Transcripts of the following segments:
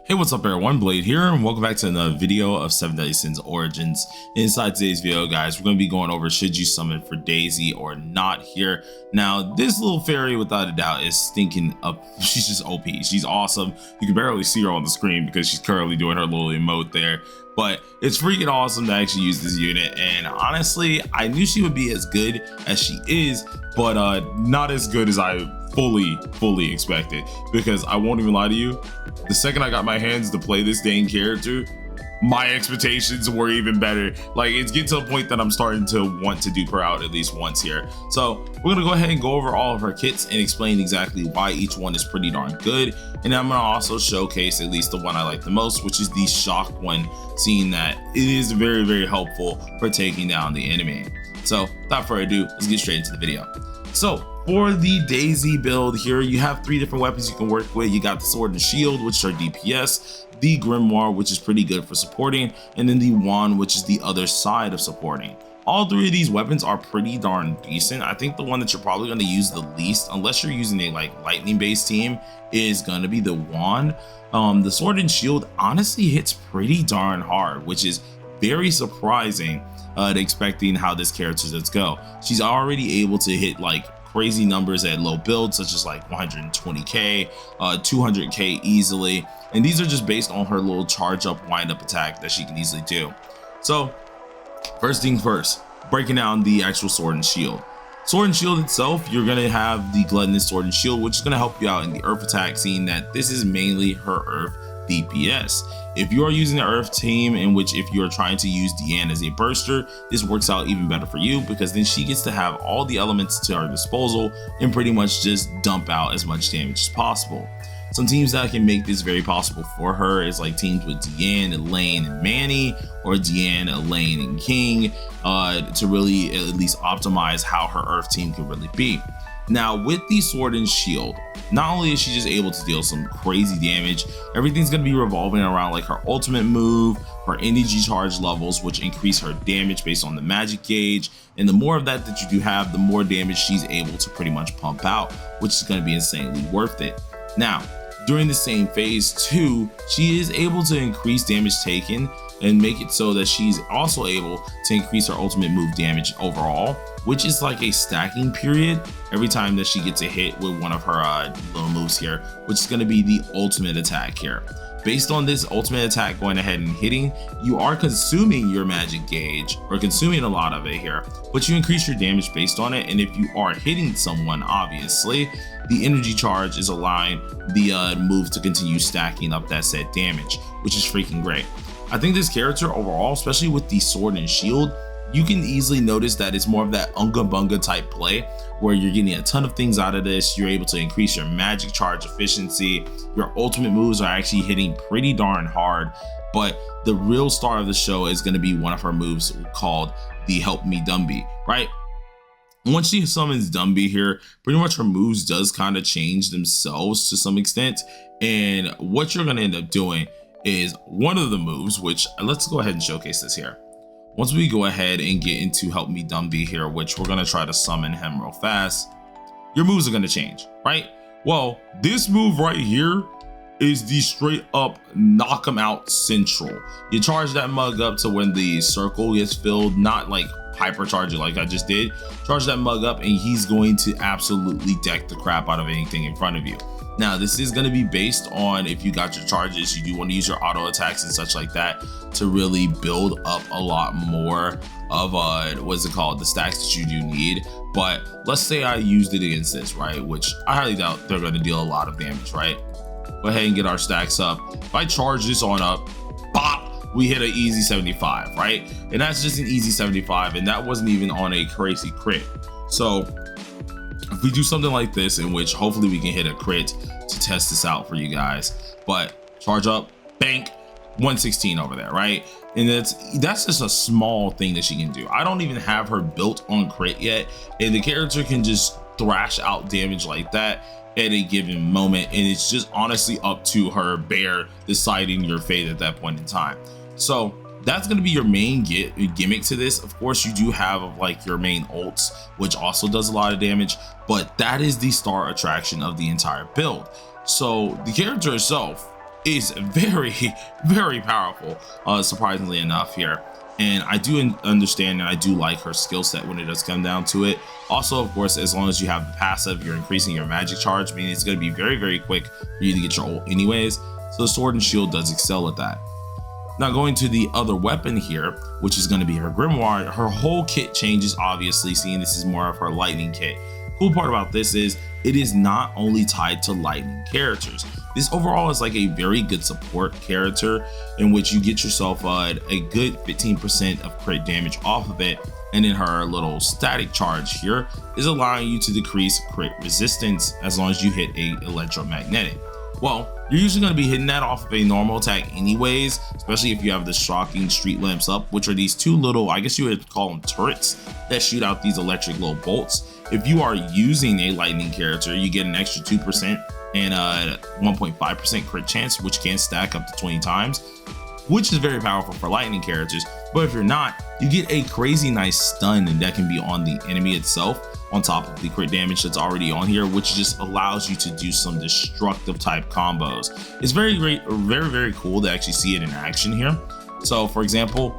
Hey, what's up everyone, Blade here, and welcome back to another video of 7 Deadly Sins Origins. Inside today's video, guys, we're going to be going over should you summon for Daisy or not here. Now, this little fairy, without a doubt, is stinking up. She's just OP. She's awesome. You can barely see her on the screen because she's currently doing her little emote there. But it's freaking awesome to actually use this unit, and honestly, I knew she would be as good as she is, but not as good as I fully expected, because I won't even lie to you, the second I got my hands to play this dang character, my expectations were even better. Like, it's getting to a point that I'm starting to want to dupe her out at least once here. So we're gonna go ahead and go over all of her kits and explain exactly why each one is pretty darn good, and I'm gonna also showcase at least the one I like the most, which is the shock one, seeing that it is very helpful for taking down the enemy. So without further ado, let's get straight into the video. So for the Daisy build here, you have 3 different weapons you can work with. You got the sword and shield, which are DPS, the grimoire, which is pretty good for supporting, and then the wand, which is the other side of supporting. All 3 of these weapons are pretty darn decent. I think the one that you're probably going to use the least, unless you're using a lightning based team, is going to be the wand. The sword and shield honestly hits pretty darn hard, which is very surprising expecting how this character does go. She's already able to hit crazy numbers at low builds, such as 120k, 200k easily, and these are just based on her little charge up wind up attack that she can easily do. So first things first, breaking down the actual sword and shield. Sword and shield itself, you're gonna have the gluttonous sword and shield, which is gonna help you out in the earth attack, seeing that this is mainly her earth DPS. If you are using the earth team, in which if you're trying to use Deanne as a burster, this works out even better for you, because then she gets to have all the elements to her disposal and pretty much just dump out as much damage as possible. Some teams that can make this very possible for her is teams with Deanne, Elaine, and Manny, or Deanne, Elaine, and King, to really at least optimize how her earth team could really be. Now with the sword and shield, not only is she just able to deal some crazy damage, everything's going to be revolving around her ultimate move, her energy charge levels, which increase her damage based on the magic gauge, and the more of that you do have, the more damage she's able to pretty much pump out, which is going to be insanely worth it. Now during the same phase too, she is able to increase damage taken and make it so that she's also able to increase her ultimate move damage overall, which is like a stacking period every time that she gets a hit with one of her little moves here, which is going to be the ultimate attack here. Based on this ultimate attack going ahead and hitting, you are consuming your magic gauge, or consuming a lot of it here, but you increase your damage based on it, and if you are hitting someone, obviously the energy charge is allowing the move to continue stacking up that said damage, which is freaking great. I think this character overall, especially with the sword and shield, you can easily notice that it's more of that unga bunga type play, where you're getting a ton of things out of this. You're able to increase your magic charge efficiency. Your ultimate moves are actually hitting pretty darn hard, but the real star of the show is going to be one of her moves called the Help Me DUMBY, right? Once she summons DUMBY here, pretty much her moves does kind of change themselves to some extent, and what you're going to end up doing is one of the moves, which let's go ahead and showcase this here. Once we go ahead and get into Help Me DUMBY here, which we're going to try to summon him real fast, your moves are going to change, right? Well, this move right here is the straight up knock him out central. You charge that mug up to when the circle gets filled, not hypercharge it like I just did. Charge that mug up and he's going to absolutely deck the crap out of anything in front of you. Now this is going to be based on if you got your charges. You do want to use your auto attacks and such like that to really build up a lot more of the stacks that you do need. But let's say I used it against this, right, which I highly doubt they're going to deal a lot of damage, right? Go ahead and get our stacks up. If I charge this on up, bop, we hit an easy 75, right? And that's just an easy 75, and that wasn't even on a crazy crit. So if we do something like this, in which hopefully we can hit a crit to test this out for you guys, but charge up, bank, 116 over there, right? And that's just a small thing that she can do. I don't even have her built on crit yet, and the character can just thrash out damage like that at a given moment, and it's just honestly up to her bear deciding your fate at that point in time. So that's going to be your main gimmick to this. Of course, you do have your main ults, which also does a lot of damage, but that is the star attraction of the entire build. So the character herself, is very, very powerful, surprisingly enough here. And I do understand and I do like her skill set when it does come down to it. Also, of course, as long as you have the passive, you're increasing your magic charge, meaning it's going to be very, very quick for you to get your ult anyways. So the sword and shield does excel at that. Now going to the other weapon here, which is going to be her grimoire, her whole kit changes, obviously, seeing this is more of her lightning kit. Cool part about this is it is not only tied to lightning characters. This overall is like a very good support character in which you get yourself a good 15% of crit damage off of it. And then her little static charge here is allowing you to decrease crit resistance as long as you hit a electromagnetic. Well, you're usually going to be hitting that off of a normal attack anyways, especially if you have the shocking street lamps up, which are these two little, I guess you would call them turrets, that shoot out these electric little bolts. If you are using a lightning character, you get an extra 2% and a 1.5% crit chance, which can stack up to 20 times, which is very powerful for lightning characters. But if you're not, you get a crazy nice stun, and that can be on the enemy itself on top of the crit damage that's already on here, which just allows you to do some destructive type combos. It's very great, very, very cool to actually see it in action here. So for example,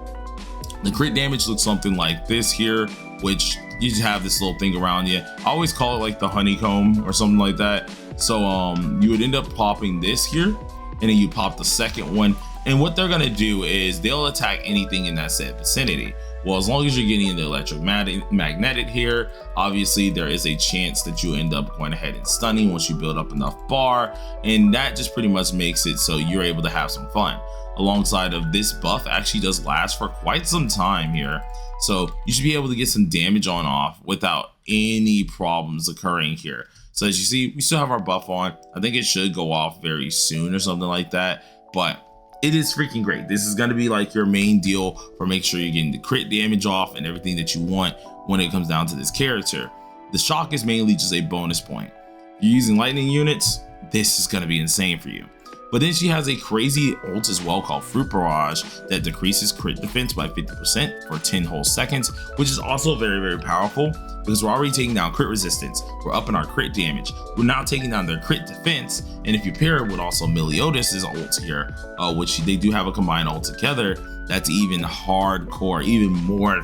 the crit damage looks something like this here, which you just have this little thing around you. I always call it like the honeycomb or something like that. So you would end up popping this here, and then you pop the second one. And what they're gonna do is they'll attack anything in that said vicinity. Well, as long as you're getting the electromagnetic here, obviously there is a chance that you end up going ahead and stunning once you build up enough bar, and that just pretty much makes it so you're able to have some fun. Alongside of this buff actually does last for quite some time here, so you should be able to get some damage on off without any problems occurring here. So as you see, we still have our buff on. I think it should go off very soon or something like that, but it is freaking great. This is going to be like your main deal for make sure you're getting the crit damage off and everything that you want when it comes down to this character. The shock is mainly just a bonus point. If you're using lightning units, this is going to be insane for you. But then she has a crazy ult as well called Fruit Barrage that decreases crit defense by 50% for 10 whole seconds, which is also very, very powerful because we're already taking down crit resistance. We're upping our crit damage. We're now taking down their crit defense. And if you pair it with also Meliodas' ult here, which they do have a combined ult together, that's even hardcore, even more,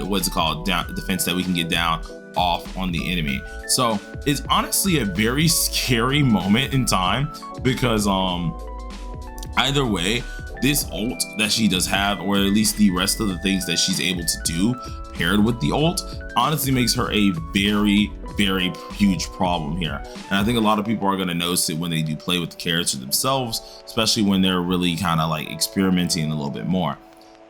what's it called, defense that we can get down off on the enemy. So it's honestly a very scary moment in time because either way, this ult that she does have, or at least the rest of the things that she's able to do paired with the ult, honestly makes her a very, very huge problem here. And I think a lot of people are going to notice it when they do play with the character themselves, especially when they're really kind of like experimenting a little bit more.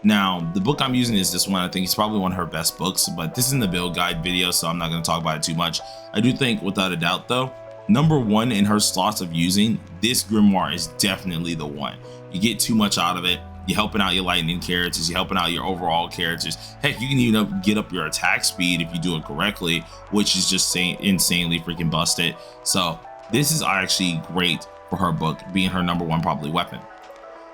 Now, the book I'm using is this one. I think it's probably one of her best books, but this isn't the build guide video, so I'm not going to talk about it too much. I do think, without a doubt though, number one in her slots of using, this grimoire is definitely the one. You get too much out of it. You're helping out your lightning characters, you're helping out your overall characters. Heck, you can even get up your attack speed if you do it correctly, which is just insanely freaking busted. So this is actually great for her book, being her number one probably weapon.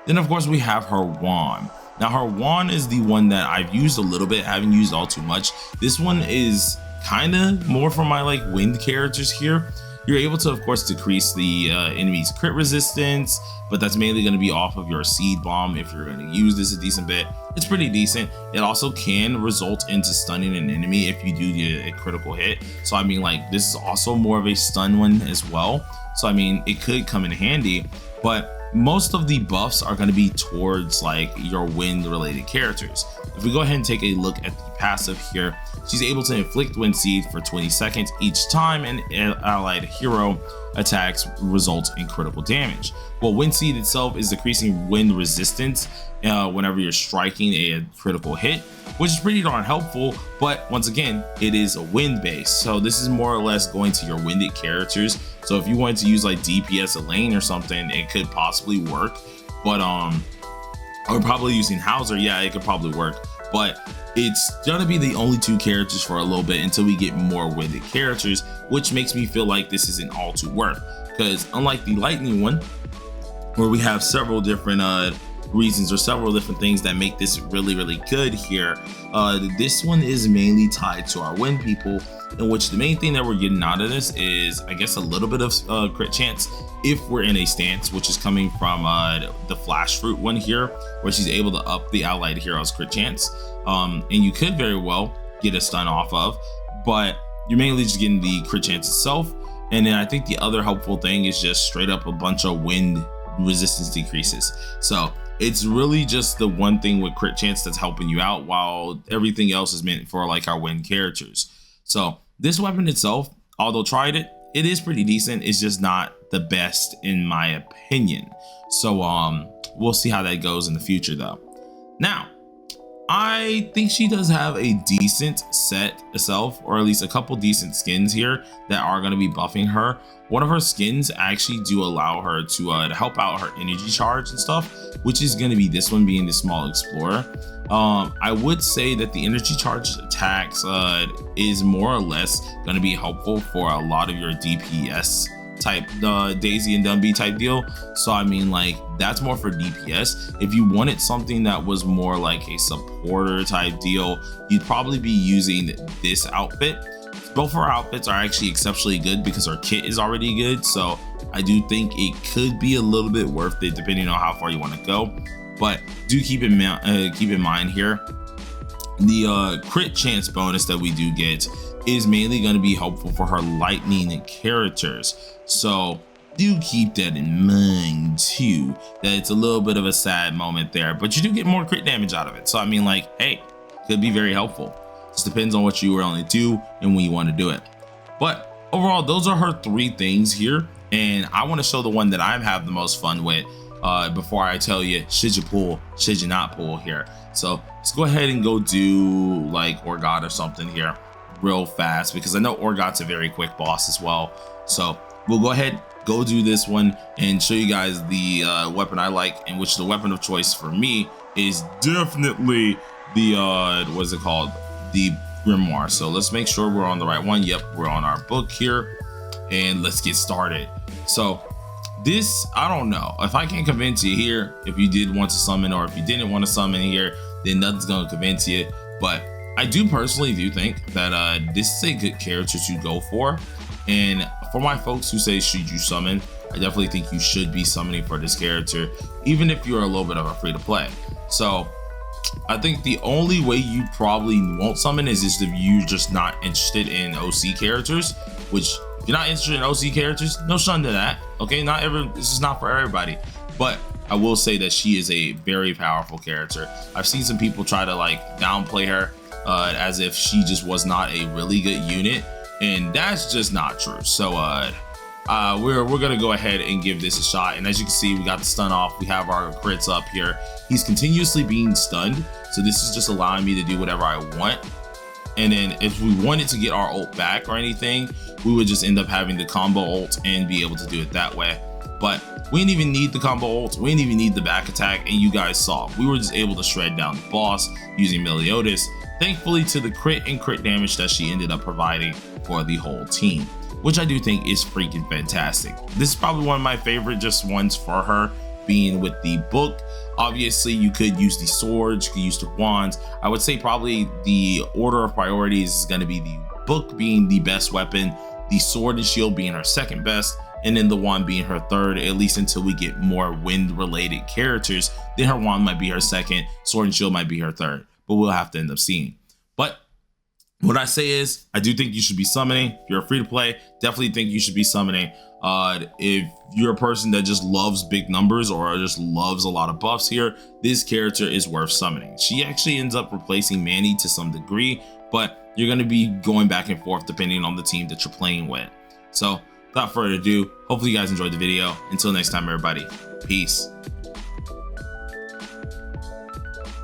Then of course we have her wand. Now her wand is the one that I've used a little bit, haven't used all too much. This one is kind of more for my like wind characters here. You're able to, of course, decrease the enemy's crit resistance, but that's mainly going to be off of your seed bomb. If you're going to use this a decent bit, it's pretty decent. It also can result into stunning an enemy if you do get a critical hit. So I mean, like, this is also more of a stun one as well. So I mean, it could come in handy, but most of the buffs are going to be towards like your wind related characters. If we go ahead and take a look at the passive here, she's able to inflict wind seed for 20 seconds each time an allied hero attacks results in critical damage. Well, wind seed itself is decreasing wind resistance whenever you're striking a critical hit, which is pretty darn helpful. But once again, it is a wind base, so this is more or less going to your winded characters. So if you wanted to use like DPS a lane or something, it could possibly work. But or probably using Hauser, yeah, it could probably work. But it's gonna be the only two characters for a little bit until we get more winded characters, which makes me feel like this isn't all too worth. Because unlike the lightning one, where we have several different reasons or several different things that make this really, really good here, this one is mainly tied to our wind people, in which the main thing that we're getting out of this is, I guess, a little bit of crit chance if we're in a stance, which is coming from the flash fruit one here, where she's able to up the allied hero's crit chance, and you could very well get a stun off of, but you're mainly just getting the crit chance itself. And then I think the other helpful thing is just straight up a bunch of wind resistance decreases. So it's really just the one thing with crit chance that's helping you out, while everything else is meant for like our wind characters. So this weapon itself, although tried it, it is pretty decent. It's just not the best in my opinion. So we'll see how that goes in the future though. Now, I think she does have a decent set itself, or at least a couple decent skins here that are going to be buffing her. One of her skins actually do allow her to help out her energy charge and stuff, which is going to be this one, being the small explorer. I would say that the energy charge attacks is more or less going to be helpful for a lot of your DPS type Daisy and Dumby type deal. So I mean, like, that's more for DPS. If you wanted something that was more like a supporter type deal, you'd probably be using this outfit. Both of her outfits are actually exceptionally good because her kit is already good, so I do think it could be a little bit worth it depending on how far you want to go. But do keep in mind here, the crit chance bonus that we do get is mainly going to be helpful for her lightning characters. So do keep that in mind too, that it's a little bit of a sad moment there, but you do get more crit damage out of it. So I mean, like, hey, could be very helpful. Just depends on what you were only do and when you want to do it. But overall, those are her 3 things here, and I want to show the one that I have the most fun with before I tell you should you pull, should you not pull here. So let's go ahead and go do like ORGOT or something here real fast, because I know ORGOT's a very quick boss as well. So we'll go ahead, go do this one and show you guys the weapon I like, in which the weapon of choice for me is definitely the what's it called, the Grimoire. So let's make sure we're on the right one. Yep, we're on our book here, and let's get started. So this, I don't know if I can convince you here if you did want to summon, or if you didn't want to summon here, then nothing's gonna convince you. But I do personally think that this is a good character to go for. And for my folks who say should you summon, I definitely think you should be summoning for this character, even if you're a little bit of a free to play. So I think the only way you probably won't summon is if you're just not interested in OC characters, which if you're not interested in OC characters, no shun to that. Okay, this is not for everybody. But I will say that she is a very powerful character. I've seen some people try to like downplay her as if she just was not a really good unit, and that's just not true. So we're gonna go ahead and give this a shot. And as you can see, we got the stun off, we have our crits up here. He's continuously being stunned, so this is just allowing me to do whatever I want. And then if we wanted to get our ult back or anything, we would just end up having the combo ult and be able to do it that way. But we didn't even need the combo ult, we didn't even need the back attack, and you guys saw we were just able to shred down the boss using Meliodas, thankfully to the crit and crit damage that she ended up providing for the whole team, which I do think is freaking fantastic. This is probably one of my favorite just ones for her, being with the book. Obviously you could use the swords, you could use the wands. I would say probably the order of priorities is going to be the book being the best weapon, the sword and shield being her second best, and then the wand being her third, at least until we get more wind related characters. Then her wand might be her second, sword and shield might be her third, but we'll have to end up seeing. But what I say is, I do think you should be summoning. If you're free to play, definitely think you should be summoning. If you're a person that just loves big numbers or just loves a lot of buffs here, this character is worth summoning. She actually ends up replacing Manny to some degree, but you're going to be going back and forth depending on the team that you're playing with. So without further ado, hopefully you guys enjoyed the video. Until next time, everybody, peace.